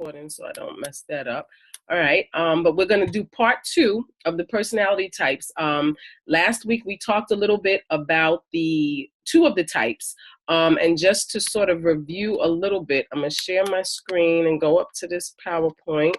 recording so I don't mess that up. All right, but we're going to do part 2 of the personality types. Last week we talked a little bit about the 2 of the types, and just to sort of review a little bit, I'm going to share my screen and go up to this PowerPoint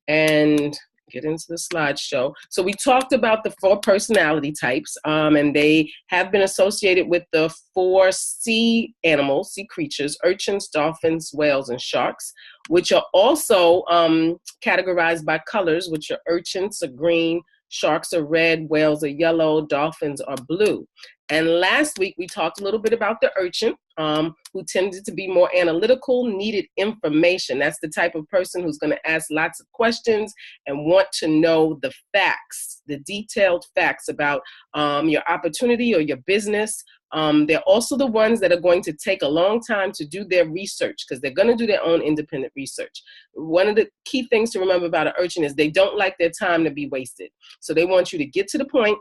and get into the slideshow. So we talked about the 4 personality types, and they have been associated with the 4 sea animals, sea creatures: urchins, dolphins, whales, and sharks, which are also categorized by colors, which are urchins are green, sharks are red, whales are yellow, dolphins are blue. And last week we talked a little bit about the urchin, who tended to be more analytical, needed information. That's the type of person who's going to ask lots of questions and want to know the facts, the detailed facts about your opportunity or your business. They're also the ones that are going to take a long time to do their research, because they're going to do their own independent research. One of the key things to remember about an urchin is they don't like their time to be wasted. So they want you to get to the point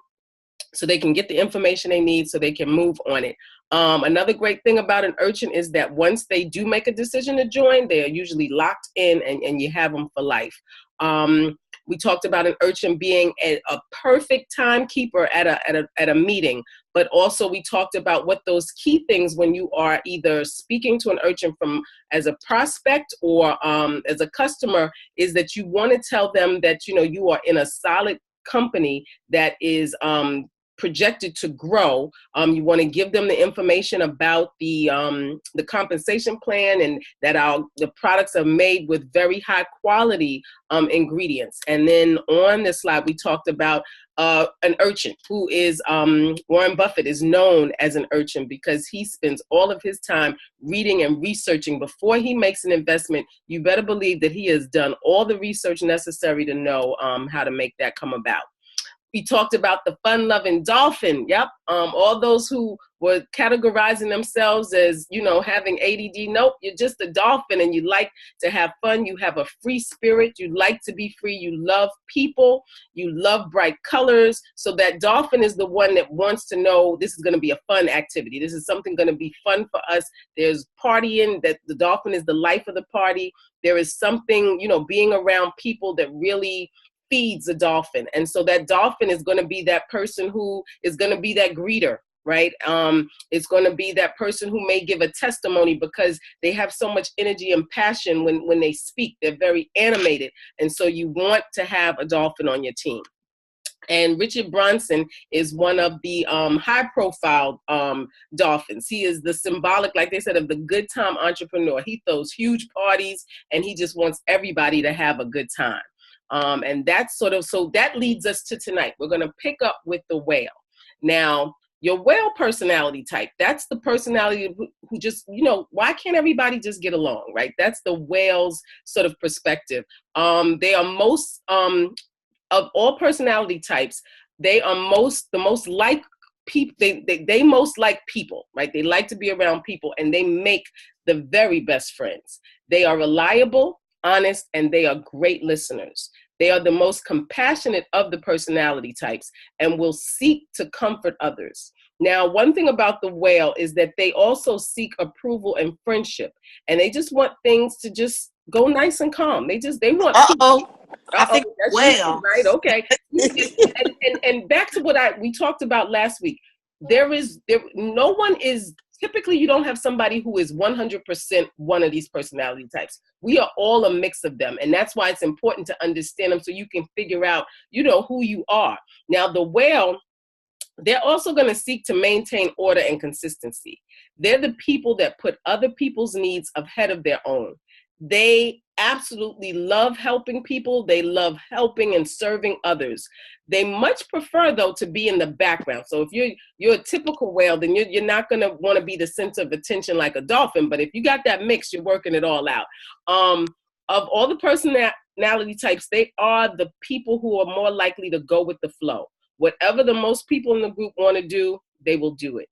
so they can get the information they need so they can move on it. Another great thing about an urchin is that once they do make a decision to join, they are usually locked in, and you have them for life. We talked about an urchin being a perfect timekeeper at a meeting, but also we talked about what those key things when you are either speaking to an urchin from as a prospect or as a customer is that you want to tell them that you are in a solid company that is projected to grow. You want to give them the information about the compensation plan, and that the products are made with very high quality ingredients. And then on this slide, we talked about an urchin who is, Warren Buffett is known as an urchin because he spends all of his time reading and researching before he makes an investment. You better believe that he has done all the research necessary to know how to make that come about. We talked about the fun-loving dolphin. Yep. All those who were categorizing themselves as, having ADD. Nope, you're just a dolphin and you like to have fun. You have a free spirit. You like to be free. You love people. You love bright colors. So that dolphin is the one that wants to know this is going to be a fun activity. This is something going to be fun for us. There's partying, that the dolphin is the life of the party. There is something, being around people that really feeds a dolphin. And so that dolphin is going to be that person who is going to be that greeter, right? It's going to be that person who may give a testimony because they have so much energy and passion when they speak. They're very animated. And so you want to have a dolphin on your team. And Richard Branson is one of the high-profile dolphins. He is the symbolic, like they said, of the good time entrepreneur. He throws huge parties, and he just wants everybody to have a good time. And that's so that leads us to tonight. We're going to pick up with the whale. Now, your whale personality type, that's the personality who just, why can't everybody just get along, right? That's the whale's sort of perspective. They are most, of all personality types, they are the most like people. They most like people, right? They like to be around people, and they make the very best friends. They are reliable, honest, and they are great listeners. They are the most compassionate of the personality types and will seek to comfort others. Now, one thing about the whale is that they also seek approval and friendship, and they just want things to just go nice and calm. They want. I think that's whale. Right? Okay. and back to what we talked about last week. No one is. Typically, you don't have somebody who is 100% one of these personality types. We are all a mix of them. And that's why it's important to understand them so you can figure out, who you are. Now, the whale, they're also going to seek to maintain order and consistency. They're the people that put other people's needs ahead of their own. They absolutely love helping people. They love helping and serving others. They much prefer, though, to be in the background. So if you're a typical whale, then you're not going to want to be the center of attention like a dolphin. But if you got that mix, you're working it all out. Of all the personality types, they are the people who are more likely to go with the flow. Whatever the most people in the group want to do, they will do it.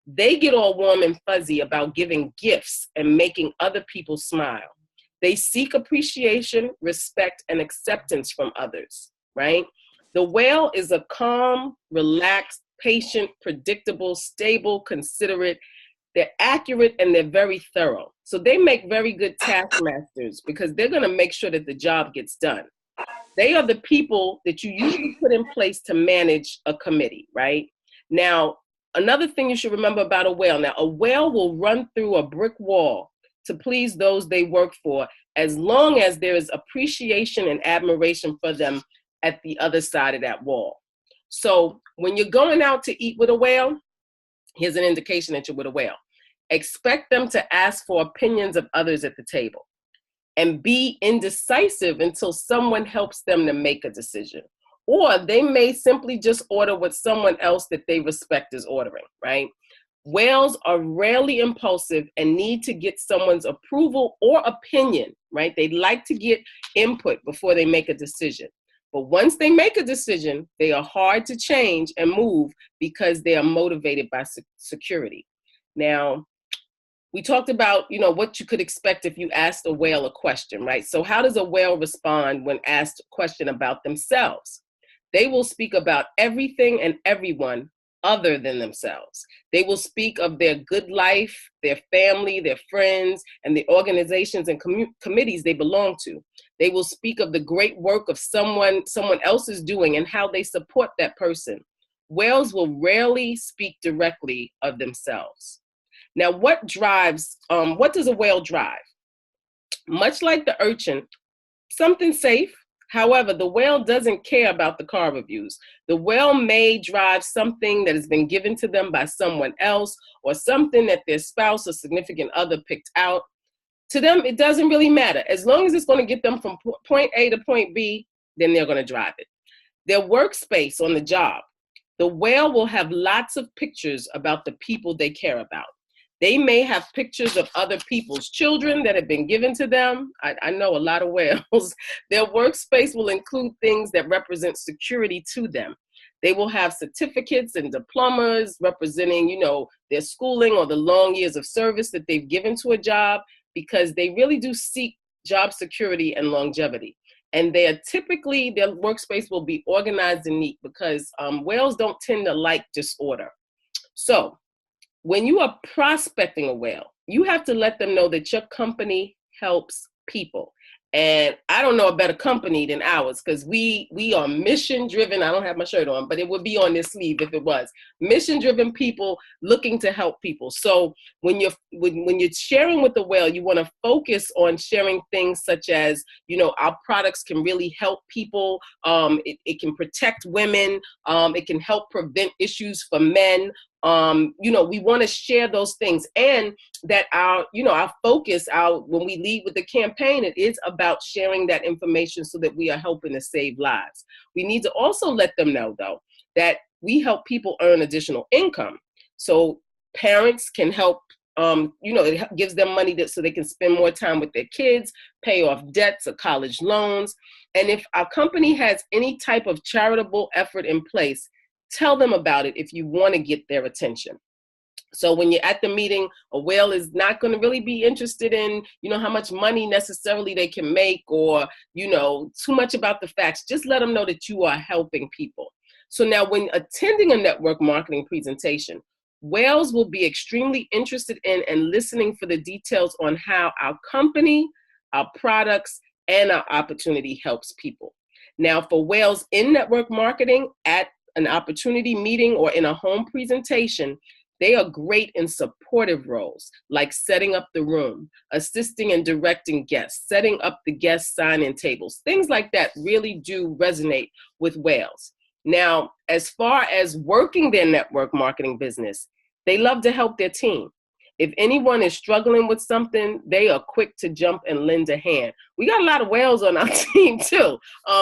They get all warm and fuzzy about giving gifts and making other people smile. They seek appreciation, respect, and acceptance from others, right? The whale is a calm, relaxed, patient, predictable, stable, considerate. They're accurate and they're very thorough. So they make very good taskmasters because they're going to make sure that the job gets done. They are the people that you usually put in place to manage a committee, right? Now, another thing you should remember about a whale. Now, a whale will run through a brick wall to please those they work for, as long as there is appreciation and admiration for them at the other side of that wall. So when you're going out to eat with a whale, here's an indication that you're with a whale. Expect them to ask for opinions of others at the table and be indecisive until someone helps them to make a decision. Or they may simply just order what someone else that they respect is ordering, right? Whales are rarely impulsive and need to get someone's approval or opinion, right? They like to get input before they make a decision. But once they make a decision, they are hard to change and move because they are motivated by security. Now, we talked about, what you could expect if you asked a whale a question, right? So how does a whale respond when asked a question about themselves? They will speak about everything and everyone other than themselves. They will speak of their good life, their family, their friends, and the organizations and committees they belong to. They will speak of the great work of someone else is doing and how they support that person. Whales will rarely speak directly of themselves. Now, what does a whale drive? Much like the urchin, something safe. However, the whale doesn't care about the car reviews. The whale may drive something that has been given to them by someone else or something that their spouse or significant other picked out. To them, it doesn't really matter. As long as it's going to get them from point A to point B, then they're going to drive it. Their workspace on the job. The whale will have lots of pictures about the people they care about. They may have pictures of other people's children that have been given to them. I know a lot of whales. Their workspace will include things that represent security to them. They will have certificates and diplomas representing, their schooling or the long years of service that they've given to a job, because they really do seek job security and longevity. And their workspace will be organized and neat because whales don't tend to like disorder. So when you are prospecting a whale, you have to let them know that your company helps people. And I don't know a better company than ours because we are mission driven. I don't have my shirt on, but it would be on this sleeve if it was. Mission driven people looking to help people. So when you're sharing with the whale, you want to focus on sharing things such as, our products can really help people. It can protect women. It can help prevent issues for men. We want to share those things, and that our focus, when we lead with the campaign, it is about sharing that information so that we are helping to save lives. We need to also let them know, though, that we help people earn additional income. So parents can help, it gives them money so they can spend more time with their kids, pay off debts or college loans. And if our company has any type of charitable effort in place, tell them about it if you want to get their attention. So when you're at the meeting, a whale is not going to really be interested in, how much money necessarily they can make or, too much about the facts. Just let them know that you are helping people. So now when attending a network marketing presentation, whales will be extremely interested in and listening for the details on how our company, our products, and our opportunity helps people. Now for whales in network marketing, at an opportunity meeting or in a home presentation, they are great in supportive roles, like setting up the room, assisting and directing guests, setting up the guest sign-in tables. Things like that really do resonate with whales. Now, as far as working their network marketing business, they love to help their team. If anyone is struggling with something, they are quick to jump and lend a hand. We got a lot of whales on our team too.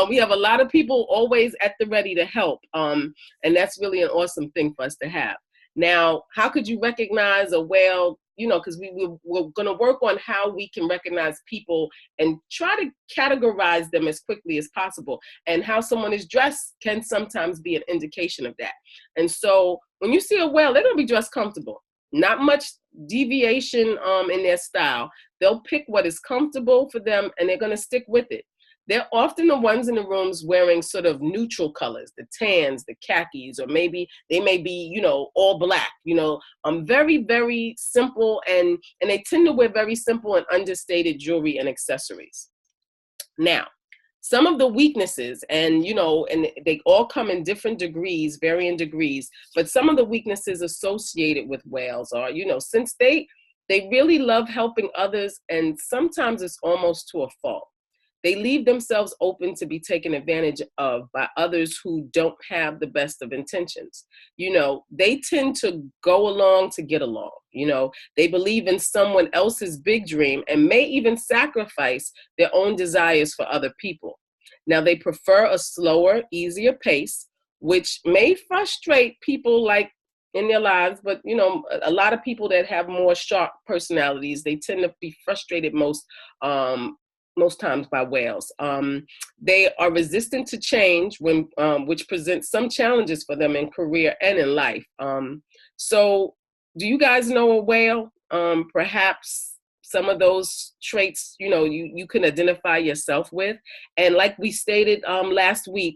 We have a lot of people always at the ready to help. And that's really an awesome thing for us to have. Now, how could you recognize a whale? Because we're going to work on how we can recognize people and try to categorize them as quickly as possible. And how someone is dressed can sometimes be an indication of that. And so when you see a whale, they're going to be dressed comfortable. Not much deviation in their style. They'll pick what is comfortable for them and they're going to stick with it. they're often the ones in the rooms wearing sort of neutral colors, the tans, the khakis, or maybe they may be, all black, very, very simple, and they tend to wear very simple and understated jewelry and accessories. Now, some of the weaknesses, and they all come in different degrees, varying degrees, but some of the weaknesses associated with whales are, since they really love helping others, and sometimes it's almost to a fault. They leave themselves open to be taken advantage of by others who don't have the best of intentions. They tend to go along to get along. They believe in someone else's big dream and may even sacrifice their own desires for other people. Now, they prefer a slower, easier pace, which may frustrate people like in their lives, but a lot of people that have more sharp personalities, they tend to be frustrated most times by whales. They are resistant to change, which presents some challenges for them in career and in life. So do you guys know a whale? Perhaps some of those traits, you can identify yourself with. And like we stated last week,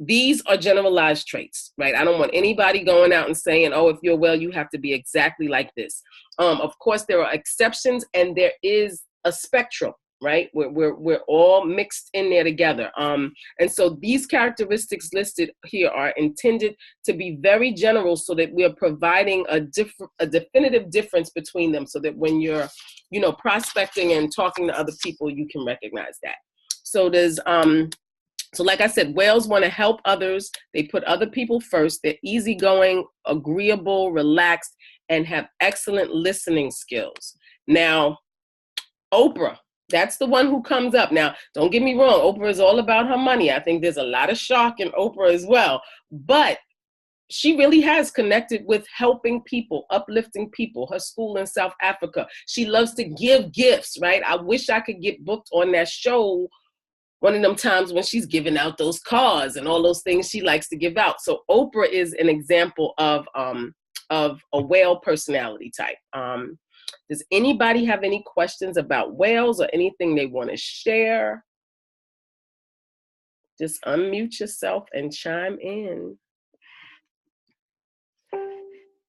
these are generalized traits, right? I don't want anybody going out and saying, oh, if you're a whale, you have to be exactly like this. Of course, there are exceptions, and there is a spectrum, right? We're all mixed in there together. And so these characteristics listed here are intended to be very general, so that we are providing a definitive difference between them, so that when you're, prospecting and talking to other people, you can recognize that. So so like I said, whales want to help others. They put other people first. They're easygoing, agreeable, relaxed, and have excellent listening skills. Now, Oprah, that's the one who comes up. Now, don't get me wrong, Oprah is all about her money. I think there's a lot of shock in Oprah as well. But she really has connected with helping people, uplifting people. Her school in South Africa. She loves to give gifts, right? I wish I could get booked on that show one of them times when she's giving out those cards and all those things she likes to give out. So Oprah is an example of a whale personality type. Does anybody have any questions about whales or anything they want to share? Just unmute yourself and chime in.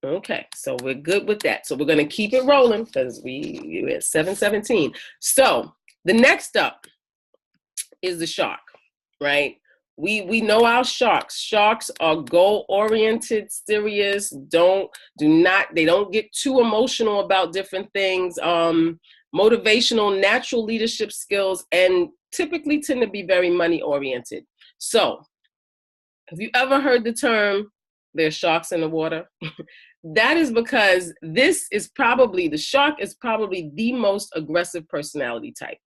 Okay, so we're good with that. So we're going to keep it rolling because we're at 7:17. So the next up is the shark, right? We know our sharks. Sharks are goal-oriented, serious, they don't get too emotional about different things, motivational, natural leadership skills, and typically tend to be very money-oriented. So, have you ever heard the term, there's sharks in the water? That is because the shark is probably the most aggressive personality type.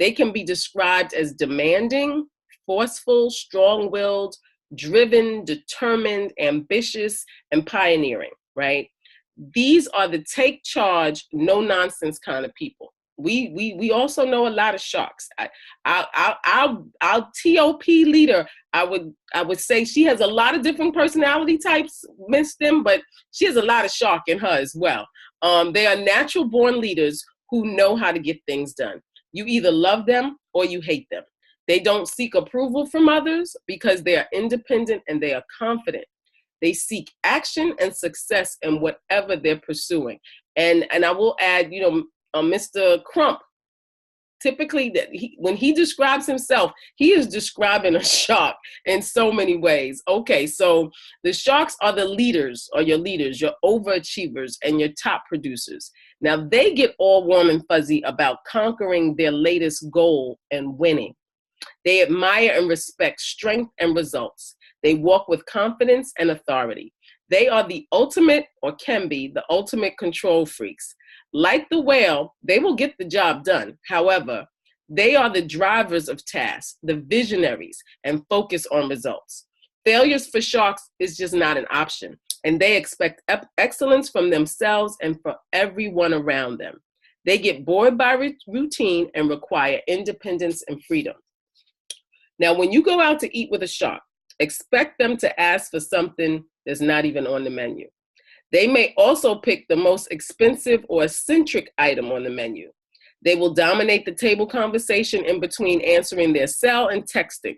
They can be described as demanding, forceful, strong-willed, driven, determined, ambitious, and pioneering, right? These are the take charge, no nonsense kind of people. We also know a lot of sharks. Our TOP leader, I would say she has a lot of different personality types, Miss them, but she has a lot of shark in her as well. They are natural born leaders who know how to get things done. You either love them or you hate them. They don't seek approval from others because they are independent and they are confident. They seek action and success in whatever they're pursuing. And I will add, Mr. Crump, typically when he describes himself, he is describing a shark in so many ways. Okay, so the sharks are the leaders, or your leaders, your overachievers, and your top producers. Now, they get all warm and fuzzy about conquering their latest goal and winning. They admire and respect strength and results. They walk with confidence and authority. They are the ultimate, or can be, the ultimate control freaks. Like the whale, they will get the job done. However, they are the drivers of tasks, the visionaries, and focus on results. Failures for sharks is just not an option, and they expect excellence from themselves and from everyone around them. They get bored by routine and require independence and freedom. Now, when you go out to eat with a shark, expect them to ask for something that's not even on the menu. They may also pick the most expensive or eccentric item on the menu. They will dominate the table conversation in between answering their cell and texting.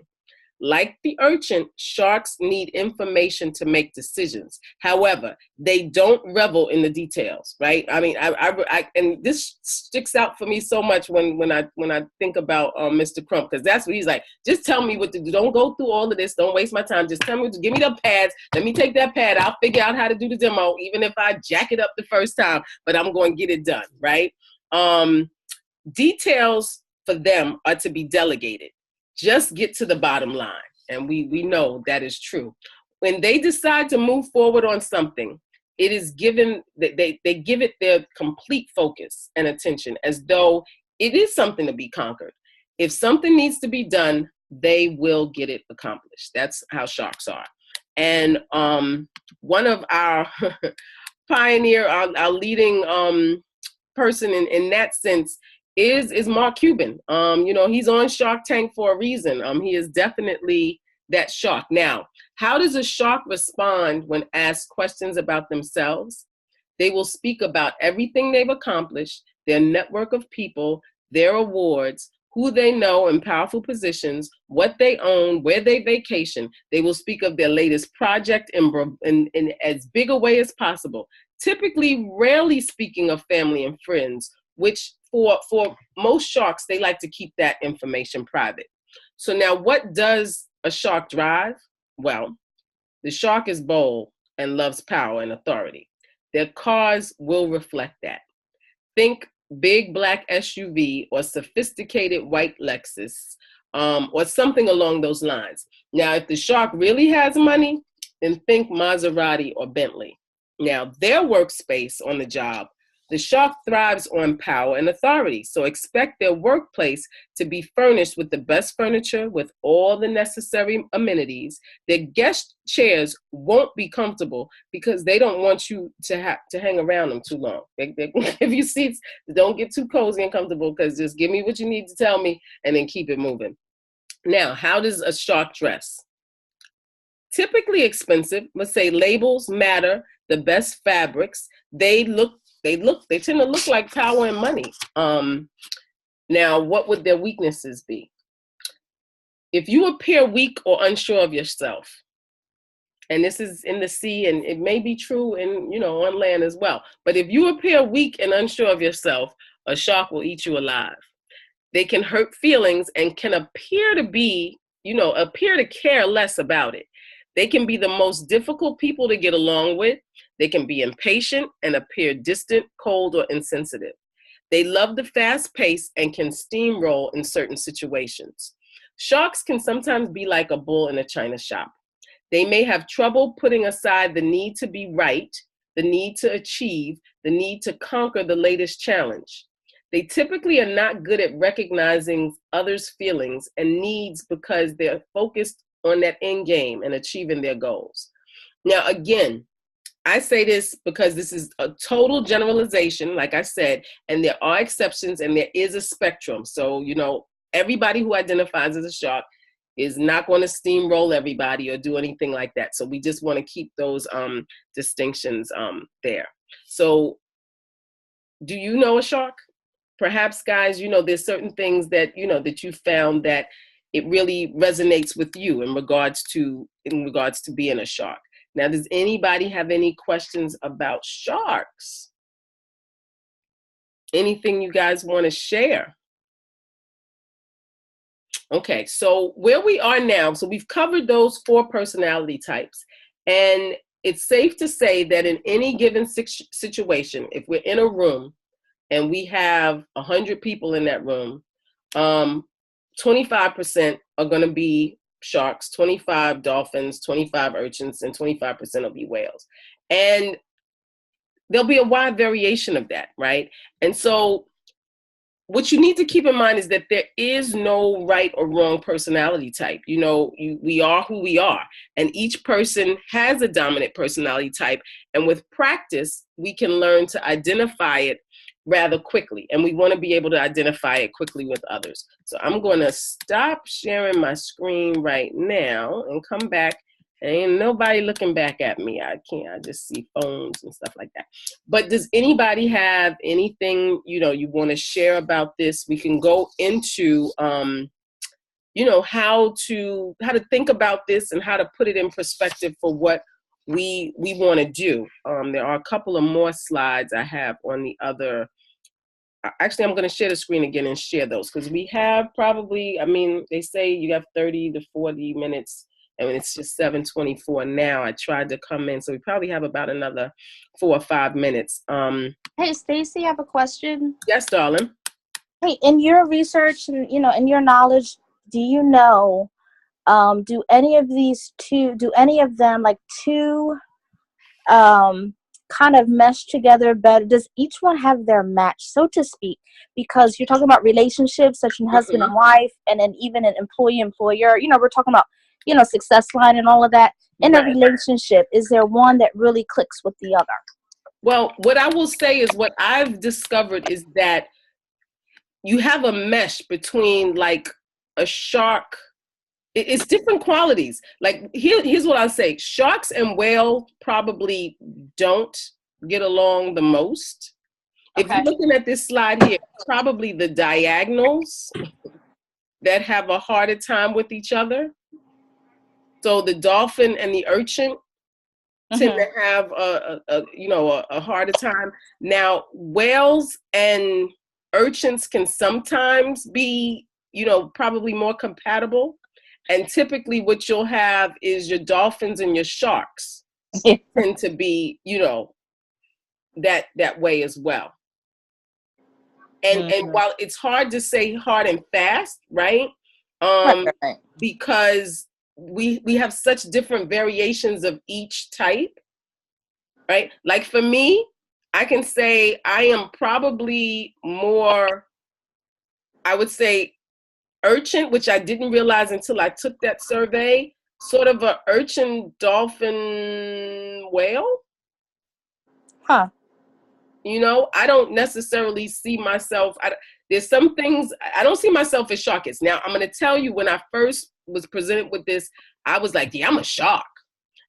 Like the urchin, sharks need information to make decisions. However, they don't revel in the details, right? I mean, and this sticks out for me so much when I think about Mr. Crump, because that's what he's like. Just tell me what to do. Don't go through all of this. Don't waste my time. Just tell me, give me the pads. Let me take that pad. I'll figure out how to do the demo, even if I jack it up the first time. But I'm going to get it done, right? Details for them are to be delegated. Just get to the bottom line. And we know that is true. When they decide to move forward on something, it is given, they give it their complete focus and attention as though it is something to be conquered. If something needs to be done, they will get it accomplished. That's how sharks are. And one of our pioneer, our leading person in that sense is Mark Cuban. He's on Shark Tank for a reason. He is definitely that shark. Now, how does a shark respond when asked questions about themselves? They will speak about everything they've accomplished, their network of people, their awards, who they know in powerful positions, what they own, where they vacation. They will speak of their latest project in as big a way as possible, typically rarely speaking of family and friends, which for most sharks, they like to keep that information private. So now what does a shark drive? Well, the shark is bold and loves power and authority. Their cars will reflect that. Think big black SUV or sophisticated white Lexus, or something along those lines. Now, if the shark really has money, then think Maserati or Bentley. Now, their workspace on the job, the shark thrives on power and authority, so expect their workplace to be furnished with the best furniture, with all the necessary amenities. Their guest chairs won't be comfortable because they don't want you to hang around them too long. They give you seats, don't get too cozy and comfortable, because just give me what you need to tell me and then keep it moving. Now, how does a shark dress? Typically expensive. Let's say labels matter, the best fabrics. They tend to look like power and money. Now, what would their weaknesses be? If you appear weak or unsure of yourself, and this is in the sea, and it may be true on land as well, but if you appear weak and unsure of yourself, a shark will eat you alive. They can hurt feelings and can appear to care less about it. They can be the most difficult people to get along with. They can be impatient and appear distant, cold, or insensitive. They love the fast pace and can steamroll in certain situations. Sharks can sometimes be like a bull in a china shop. They may have trouble putting aside the need to be right, the need to achieve, the need to conquer the latest challenge. They typically are not good at recognizing others' feelings and needs because they're focused on that end game and achieving their goals. Now, again, I say this because this is a total generalization, like I said, and there are exceptions and there is a spectrum. So, everybody who identifies as a shark is not going to steamroll everybody or do anything like that. So we just want to keep those distinctions there. So do you know a shark? Perhaps, guys, there's certain things that, that you found that it really resonates with you in regards to being a shark. Now, does anybody have any questions about sharks? Anything you guys want to share? Okay, so where we are now, so we've covered those 4 personality types, and it's safe to say that in any given situation, if we're in a room and we have 100 people in that room, 25% are going to be sharks, 25 dolphins, 25 urchins, and 25% will be whales. And there'll be a wide variation of that, right? And so what you need to keep in mind is that there is no right or wrong personality type. We are who we are, and each person has a dominant personality type. And with practice, we can learn to identify it rather quickly. And we want to be able to identify it quickly with others. So I'm going to stop sharing my screen right now and come back Ain't nobody looking back at me. I can't. I just see phones and stuff like that. But does anybody have anything, you want to share about this? We can go into, how to think about this and how to put it in perspective for what we want to do. There are a couple of more slides I have on the other. Actually, I'm going to share the screen again and share those because we have probably, they say you have 30 to 40 minutes. And it's just 7:24 now. I tried to come in, so we probably have about another 4 or 5 minutes. Hey, Stacy, I have a question. Yes, darling. Hey, in your research and in your knowledge, do you know, do any of them like two kind of mesh together better? Does each one have their match, so to speak? Because you're talking about relationships such as husband and wife, and then even an employee-employer. We're talking about success line and all of that. In a relationship, is there one that really clicks with the other? Well, what I will say is what I've discovered is that you have a mesh between like a shark. It's different qualities. Like here's what I'll say. Sharks and whale probably don't get along the most. Okay. If you're looking at this slide here, probably the diagonals that have a harder time with each other. So the dolphin and the urchin tend to have a harder time. Now, whales and urchins can sometimes be, probably more compatible. And typically what you'll have is your dolphins and your sharks tend to be, that way as well. And while it's hard to say hard and fast, right? Because we have such different variations of each type, right? Like for me, I can say I am probably more, I would say, urchin, which I didn't realize until I took that survey, sort of a urchin, dolphin, whale. Huh. I don't necessarily see myself, there's some things, I don't see myself as sharkish. Now, I'm going to tell you, when I first was presented with this, I was like, yeah, I'm a shark.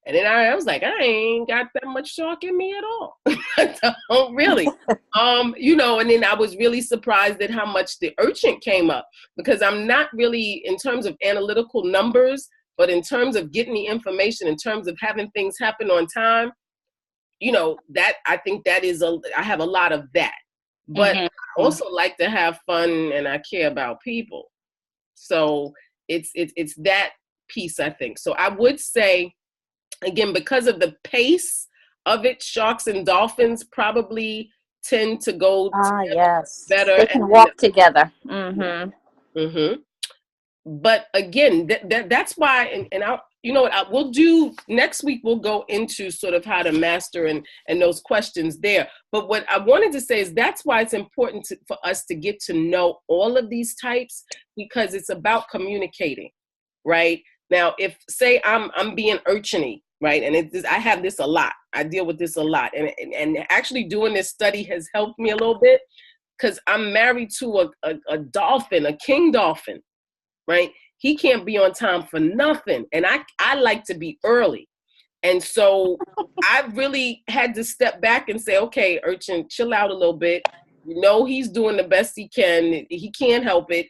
And then I was like, I ain't got that much shark in me at all. I don't really. And then I was really surprised at how much the urchin came up, because I'm not really, in terms of analytical numbers, but in terms of getting the information, in terms of having things happen on time, that I think that is I have a lot of that. But I also like to have fun, and I care about people. So it's that piece, I think. So I would say, again, because of the pace of it, sharks and dolphins probably tend to go better. They can walk together. But again, that's why, and I'll, we'll do next week, we'll go into sort of how to master and those questions there. But what I wanted to say is that's why it's important for us to get to know all of these types, because it's about communicating, right? Now, if say I'm being urchiny, right? And I have this a lot. I deal with this a lot. And actually doing this study has helped me a little bit, because I'm married to a dolphin, a king dolphin, right? He can't be on time for nothing. And I like to be early. And so I really had to step back and say, okay, urchin, chill out a little bit. He's doing the best he can. He can't help it.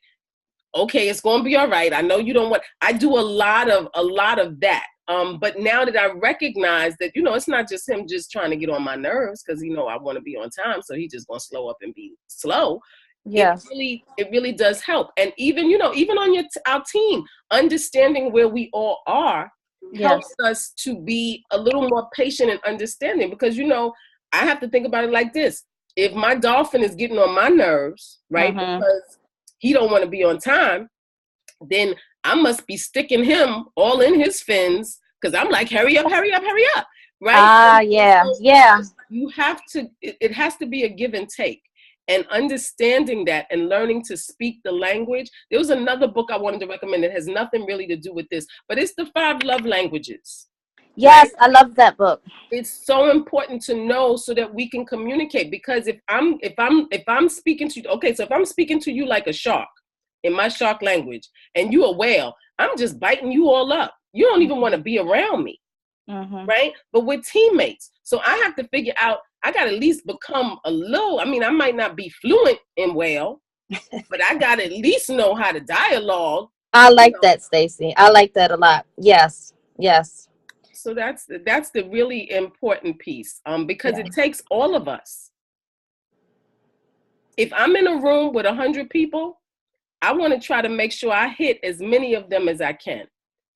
Okay, it's going to be all right. I know you don't want, I do a lot of that. But now that I recognize that, it's not just him just trying to get on my nerves, because, I want to be on time. So he's just going to slow up and be slow. Yes. It really does help. And even, even on our team, understanding where we all are helps us to be a little more patient and understanding, because, I have to think about it like this. If my dolphin is getting on my nerves, right, because he don't want to be on time, then I must be sticking him all in his fins, because I'm like, hurry up, hurry up, hurry up, right? You have to, it has to be a give and take. And understanding that and learning to speak the language. There was another book I wanted to recommend that has nothing really to do with this, but it's the 5 Love Languages. Yes, right? I love that book. It's so important to know so that we can communicate, because if I'm speaking to you, okay, so if I'm speaking to you like a shark in my shark language, and you a whale, I'm just biting you all up. You don't even want to be around me. Right? But we're teammates. So I have to figure out, I got to at least become a little, I mean, I might not be fluent in whale, but I got to at least know how to dialogue. I like that, Stacy. I like that a lot. Yes. Yes. So that's the really important piece, because it takes all of us. If I'm in a room with 100 people, I want to try to make sure I hit as many of them as I can.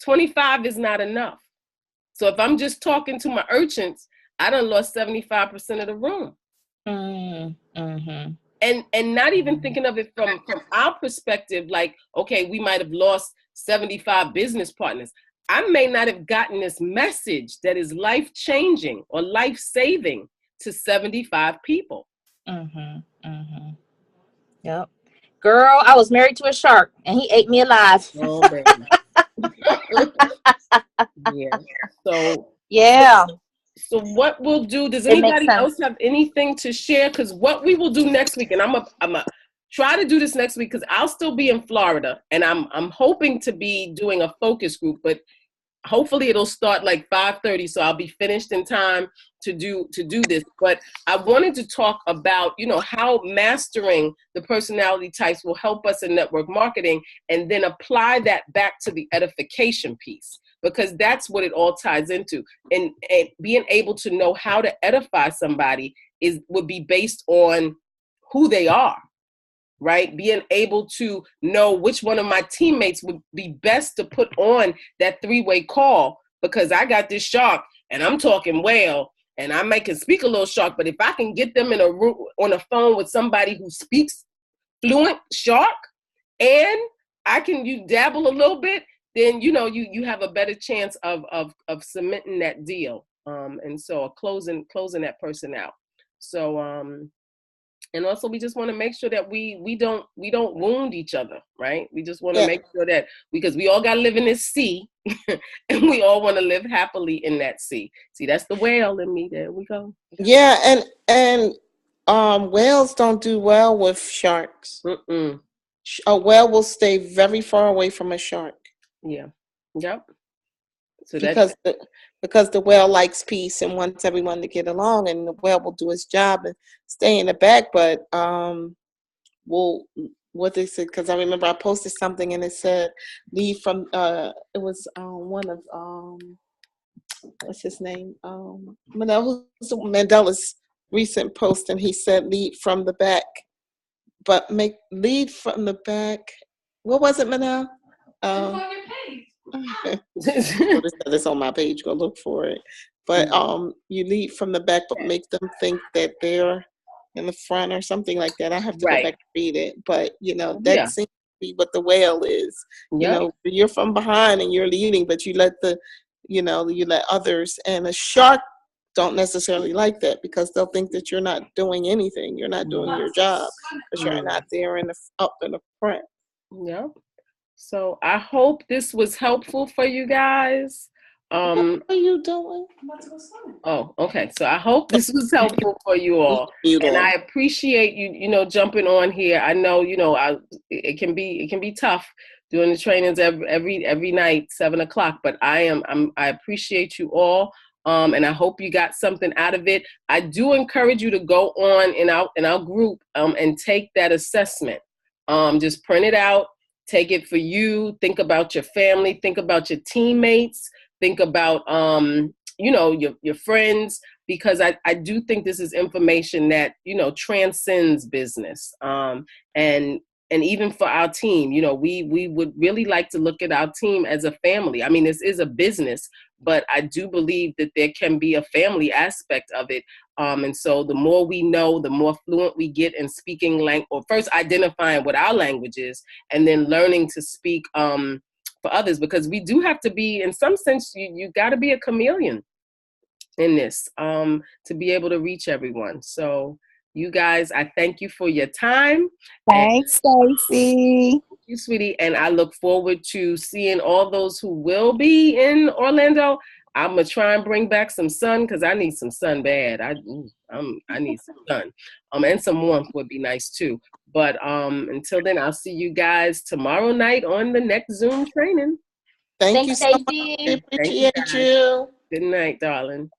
25 is not enough. So if I'm just talking to my urchins, I done lost 75% of the room. And not even thinking of it from our perspective, like, okay, we might have lost 75 business partners. I may not have gotten this message that is life-changing or life-saving to 75 people. Yep. Girl, I was married to a shark and he ate me alive. Oh, baby. Yeah. So what we'll do, does anybody else have anything to share? Because what we will do next week, and I'm a try to do this next week because I'll still be in Florida, and I'm hoping to be doing a focus group, but hopefully it'll start like 5:30, so I'll be finished in time to do this. But I wanted to talk about, how mastering the personality types will help us in network marketing, and then apply that back to the edification piece, because that's what it all ties into. And being able to know how to edify somebody would be based on who they are. Right? Being able to know which one of my teammates would be best to put on that 3-way call, because I got this shark and I'm talking whale, and I can speak a little shark, but if I can get them in a room on a phone with somebody who speaks fluent shark, and you dabble a little bit, then you have a better chance of cementing that deal, and so closing that person out. So and also, we just want to make sure that we don't wound each other, right? We just want to make sure that, because we all got to live in this sea, and we all want to live happily in that sea. See, that's the whale in me. There we go. Yeah, and whales don't do well with sharks. A whale will stay very far away from a shark. Yeah. Yep. So because the whale likes peace and wants everyone to get along, and the whale will do its job and stay in the back. But what they said, because I remember I posted something and it said leave from it was one of what's his name, Mandela's recent post, and he said lead from the back, but lead from the back. What was it, Manel? On your page. It's on my page. Go look for it. But you lead from the back, but make them think that they're in the front or something like that. I have to go back and read it. But that seems to be what the whale is. You're from behind and you're leading, but you let you let others. And a shark don't necessarily like that, because they'll think that you're not doing anything. You're not doing your job, because you're not there up in the front. Yeah. So I hope this was helpful for you guys. What are you doing? Oh, okay. So I hope this was helpful for you all, and I appreciate you, jumping on here. I know, it can be tough doing the trainings every night, 7:00, but I appreciate you all. And I hope you got something out of it. I do encourage you to go on in our group, and take that assessment. Just print it out. Take it for you. Think about your family. Think about your teammates. Think about, your friends, because I do think this is information that, transcends business. And even for our team, we would really like to look at our team as a family. I mean, this is a business, but I do believe that there can be a family aspect of it. And so the more we know, the more fluent we get in speaking or first identifying what our language is, and then learning to speak for others, because we do have to be, in some sense, you got to be a chameleon in this to be able to reach everyone. So you guys, I thank you for your time. Thanks, Stacy. Thank you, sweetie. And I look forward to seeing all those who will be in Orlando. I'm gonna try and bring back some sun, because I need some sun bad. I need some sun. And some warmth would be nice too. But until then, I'll see you guys tomorrow night on the next Zoom training. Thank Thanks, you so much. Stacey. We appreciate you. Good night, darling.